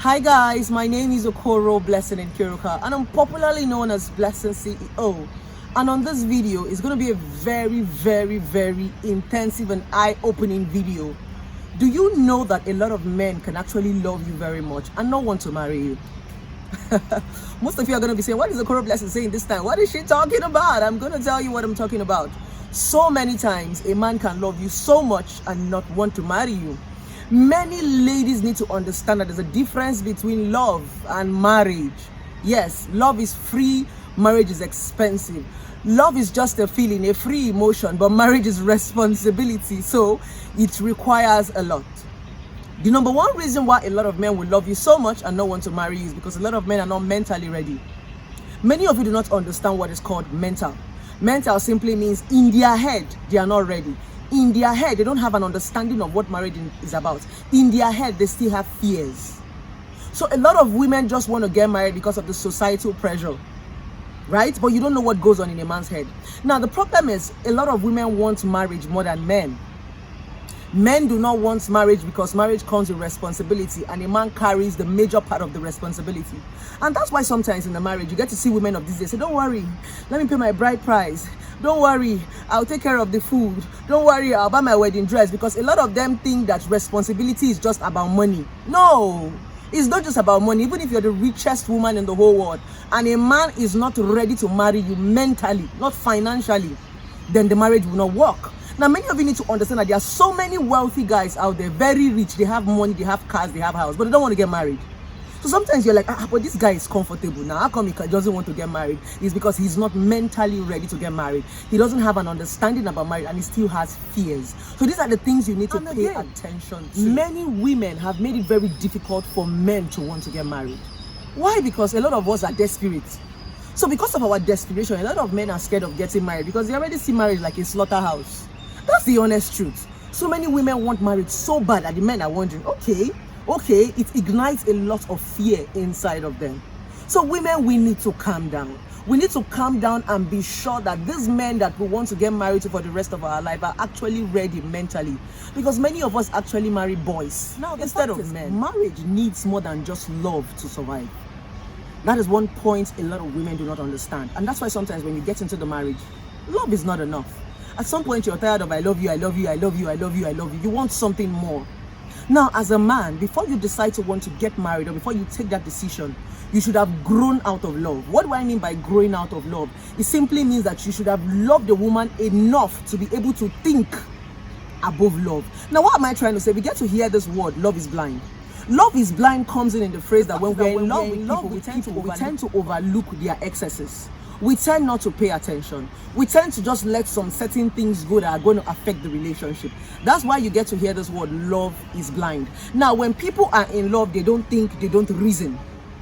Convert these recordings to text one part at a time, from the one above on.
Hi guys, my name is Okoro Blessing Nkiruka and I'm popularly known as Blessing CEO. And on this video is going to be a very intensive and eye-opening video. Do you know that a lot of men can actually love you very much and not want to marry you? Most of you are going to be saying, what is Okoro Blessing saying this time? What is she talking about? I'm going to tell you what I'm talking about. So many times a man can love you so much and not want to marry you. Many ladies need to understand that there's a difference between love and marriage. Yes, love is free, marriage is expensive. Love is just a feeling, a free emotion, but marriage is responsibility, so it requires a lot. The number one reason why a lot of men will love you so much and not want to marry you is because a lot of men are not mentally ready. Many of you do not understand what is called mental. Mental simply means in their head, they are not ready. In their head, they don't have an understanding of what marriage is about. In their head, they still have fears. So a lot of women just want to get married because of the societal pressure, right? But you don't know what goes on in a man's head. Now, the problem is a lot of women want marriage more than men. Men do not want marriage because marriage comes with responsibility and a man carries the major part of the responsibility. And that's why sometimes in the marriage, you get to see women of these days say, don't worry, let me pay my bride price. Don't worry, I'll take care of the food. Don't worry, I'll buy my wedding dress. Because a lot of them think that responsibility is just about money. No, it's not just about money. Even if you're the richest woman in the whole world and a man is not ready to marry you mentally, not financially, then the marriage will not work. Now, many of you need to understand that there are so many wealthy guys out there, very rich. They have money, they have cars, they have house, but they don't want to get married. So sometimes you're like, but this guy is comfortable. Now, how come he doesn't want to get married? It's because he's not mentally ready to get married. He doesn't have an understanding about marriage and he still has fears. So these are the things you need to pay attention to. Many women have made it very difficult for men to want to get married. Why? Because a lot of us are desperate. So because of our desperation, a lot of men are scared of getting married because they already see marriage like a slaughterhouse. That's the honest truth. So many women want marriage so bad that the men are wondering, okay, it ignites a lot of fear inside of them. So women, we need to calm down. We need to calm down and be sure that these men that we want to get married to for the rest of our life are actually ready mentally. Because many of us actually marry boys now instead of men. Marriage needs more than just love to survive. That is one point a lot of women do not understand. And that's why sometimes when you get into the marriage, love is not enough. At some point, you're tired of I love you, I love you, I love you, I love you, I love you. You want something more. Now, as a man, before you decide to want to get married or before you take that decision, you should have grown out of love. What do I mean by growing out of love? It simply means that you should have loved the woman enough to be able to think above love. Now, what am I trying to say? We get to hear this word, love is blind. Love is blind comes in the phrase that when we're in love with people, we tend to overlook their excesses. We tend not to pay attention. We tend to just let some certain things go that are going to affect the relationship. That's why you get to hear this word, love is blind. Now, when people are in love, they don't think, they don't reason.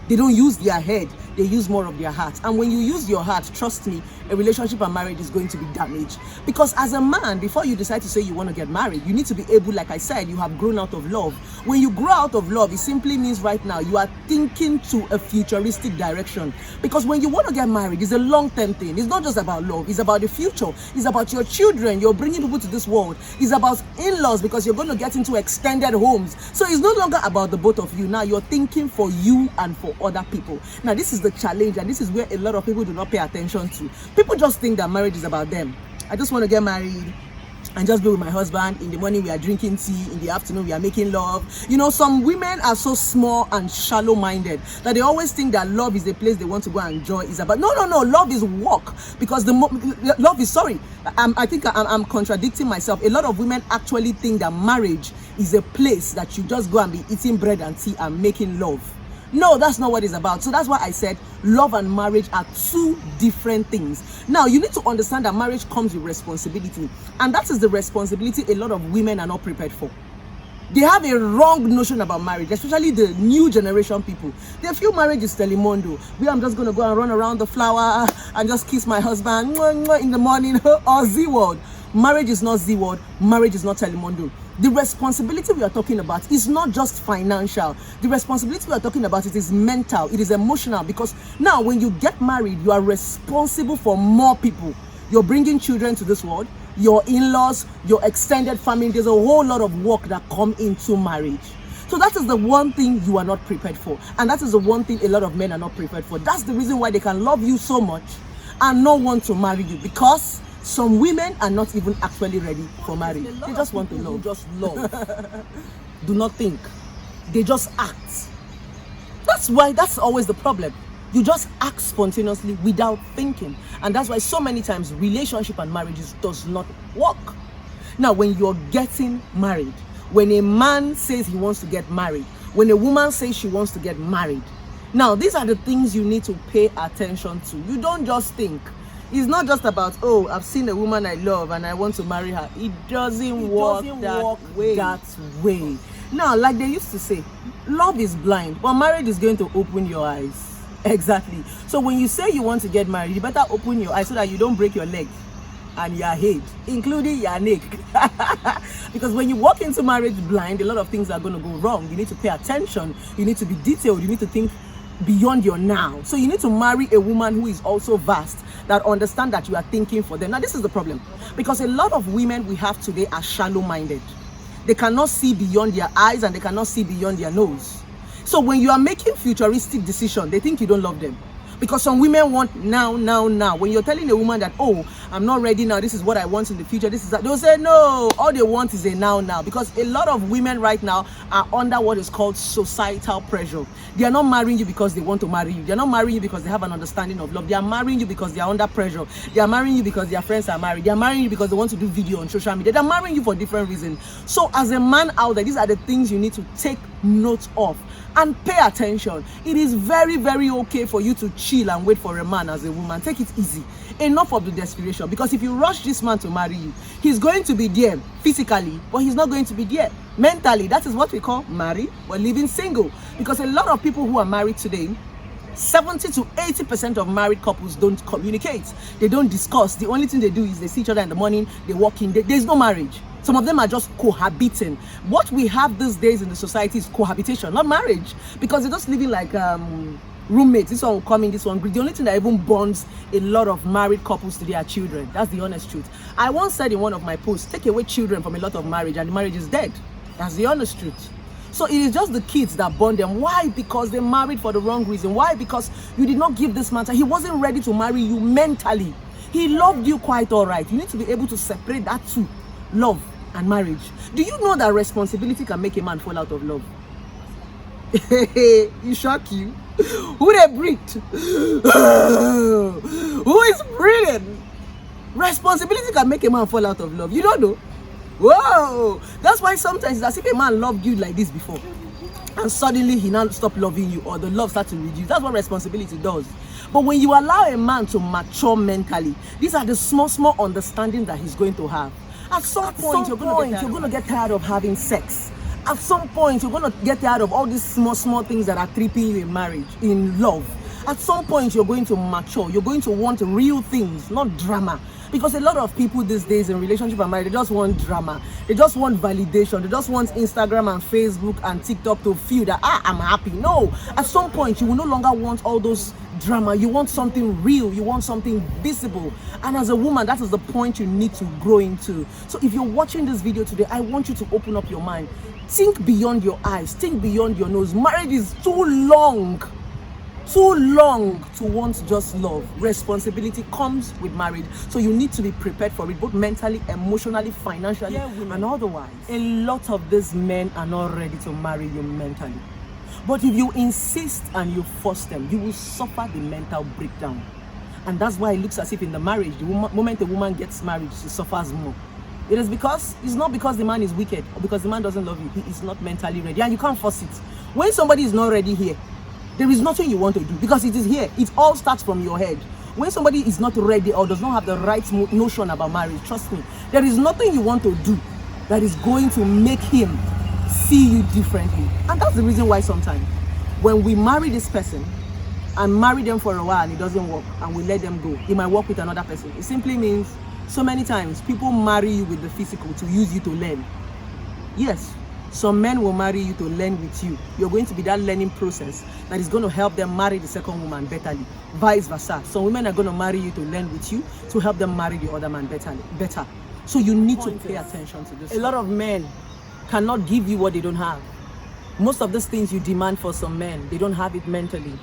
They don't use their head, they use more of their heart. And when you use your heart, trust me, a relationship and marriage is going to be damaged. Because as a man, before you decide to say you want to get married, you need to be able, like I said, you have grown out of love. When you grow out of love, it simply means right now you are thinking to a futuristic direction. Because when you want to get married, it's a long-term thing. It's not just about love, it's about the future. It's about your children. You're bringing people to this world. It's about in-laws because you're going to get into extended homes. So it's no longer about the both of you. Now you're thinking for you and for other people. Now this is the challenge, and this is where a lot of people do not pay attention to. People just think that marriage is about them. I just want to get married and just be with my husband. In the morning we are drinking tea, in the afternoon we are making love. You know, some women are so small and shallow-minded that they always think that love is a place they want to go and enjoy. Is about no, love is work. Because love is, I think I'm contradicting myself. A lot of women actually think that marriage is a place that you just go and be eating bread and tea and making love. No, that's not what it's about. So that's why I said love and marriage are two different things. Now, you need to understand that marriage comes with responsibility. And that is the responsibility a lot of women are not prepared for. They have a wrong notion about marriage, especially the new generation people. They feel marriage is telemundo. I'm just going to go and run around the flower and just kiss my husband in the morning or Z-word. Marriage is not Z-word. Marriage is not telemundo. The responsibility we are talking about is not just financial. The responsibility we are talking about, it is mental, it is emotional. Because now when you get married, you are responsible for more people. You're bringing children to this world. your in-laws, your extended family. There's a whole lot of work that come into marriage. So that is the one thing you are not prepared for. And that is the one thing a lot of men are not prepared for. That's the reason why they can love you so much and not want to marry you, because some women are not even actually ready for marriage. They just want to love. Just love. Do not think. They just act. That's always the problem. You just act spontaneously without thinking. And that's why so many times relationship and marriages does not work. Now, when you're getting married, when a man says he wants to get married, when a woman says she wants to get married, now these are the things you need to pay attention to. You don't just think. It's not just about, oh, I've seen a woman I love and I want to marry her. It doesn't work that way. Now, like they used to say, love is blind, but marriage is going to open your eyes. Exactly. So when you say you want to get married, you better open your eyes so that you don't break your leg and your head, including your neck. Because when you walk into marriage blind, a lot of things are going to go wrong. You need to pay attention. You need to be detailed. You need to think beyond your now. So you need to marry a woman who is also vast, that understand that you are thinking for them. Now, this is the problem, because a lot of women we have today are shallow-minded. They cannot see beyond their eyes and they cannot see beyond their nose. So when you are making futuristic decisions, they think you don't love them. Because some women want now. When you're telling a woman that, oh, I'm not ready now, this is what I want in the future, this is that, they'll say no, all they want is a now. Because a lot of women right now are under what is called societal pressure. They are not marrying you because they want to marry you. They're not marrying you because they have an understanding of love. They are marrying you because they are under pressure. They are marrying you because their friends are married. They are marrying you because they want to do video on social media. They are marrying you for different reasons. So as a man out there, these are the things you need to take note of and pay attention. It is very, very okay for you to chill and wait for a man as a woman. Take it easy. Enough of the desperation. Because if you rush this man to marry you, he's going to be there physically, but he's not going to be there mentally. That is what we call married or living single. Because a lot of people who are married today, 70 to 80% of married couples don't communicate. They don't discuss. The only thing they do is they see each other in the morning, they walk in. There's no marriage. Some of them are just cohabiting. What we have these days in the society is cohabitation, not marriage. Because they're just living like roommates. This one will come in, this one. The only thing that even bonds a lot of married couples today are children. That's the honest truth. I once said in one of my posts, take away children from a lot of marriage and the marriage is dead. That's the honest truth. So it is just the kids that bond them. Why? Because they married for the wrong reason. Why? Because you did not give this man time. He wasn't ready to marry you mentally. He loved you quite all right. You need to be able to separate that two, love and marriage. Do you know that responsibility can make a man fall out of love? You shock you. Who they breathe? Who is breathing? Responsibility can make a man fall out of love. You don't know? Whoa! That's why sometimes it's as if a man loved you like this before, and suddenly he now stopped loving you, or the love starts to reduce. That's what responsibility does. But when you allow a man to mature mentally, these are the small understandings that he's going to have. At some point, you're going to get tired of having sex. At some point, you're going to get tired of all these small things that are tripping you in marriage, in love. At some point, you're going to mature. You're going to want real things, not drama. Because a lot of people these days in relationship and marriage, they just want drama. They just want validation. They just want Instagram and Facebook and TikTok to feel that, I'm happy. No, at some point, you will no longer want all those drama. You want something real. You want something visible. And as a woman, that is the point you need to grow into. So if you're watching this video today, I want you to open up your mind. Think beyond your eyes. Think beyond your nose. Marriage is too long to want just love. Responsibility comes with marriage, so you need to be prepared for it, both mentally, emotionally, financially, and otherwise. A lot of these men are not ready to marry you mentally, but if you insist and you force them, you will suffer the mental breakdown. And that's why it looks as if in the marriage, the moment a woman gets married, she suffers more. It is because, it's not because the man is wicked or because the man doesn't love you. He is not mentally ready, and you can't force it. When somebody is not ready here, there is nothing you want to do, because it is here. It all starts from your head. When somebody is not ready or does not have the right notion about marriage, trust me, there is nothing you want to do that is going to make him see you differently. And that's the reason why sometimes when we marry this person and marry them for a while and it doesn't work and we let them go, it might work with another person. It simply means so many times people marry you with the physical to use you to learn. Yes. Some men will marry you to learn with you. You're going to be that learning process that is going to help them marry the second woman betterly. Vice versa. Some women are going to marry you to learn with you to help them marry the other man better. So you need to pay attention to this. A lot of men cannot give you what they don't have. Most of these things you demand for some men, they don't have it mentally.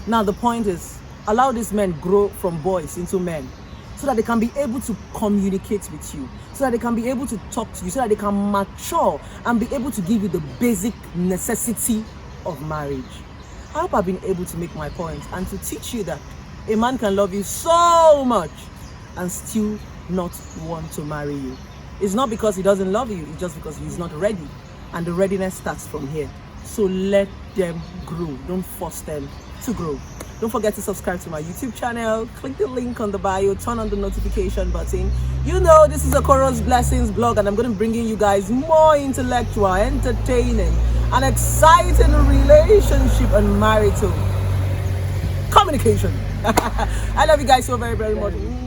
Now the point is, allow these men grow from boys into men, so that they can be able to communicate with you, so that they can be able to talk to you, so that they can mature and be able to give you the basic necessity of marriage. I hope I've been able to make my point and to teach you that a man can love you so much and still not want to marry you. It's not because he doesn't love you, it's just because he's not ready. And the readiness starts from here. So let them grow. Don't force them to grow. Don't forget to subscribe to my YouTube channel. Click the link on the bio. Turn on the notification button. You know this is Okoro's Blessings blog, and I'm going to bring you guys more intellectual, entertaining, and exciting relationship and marital communication. I love you guys so very, very much.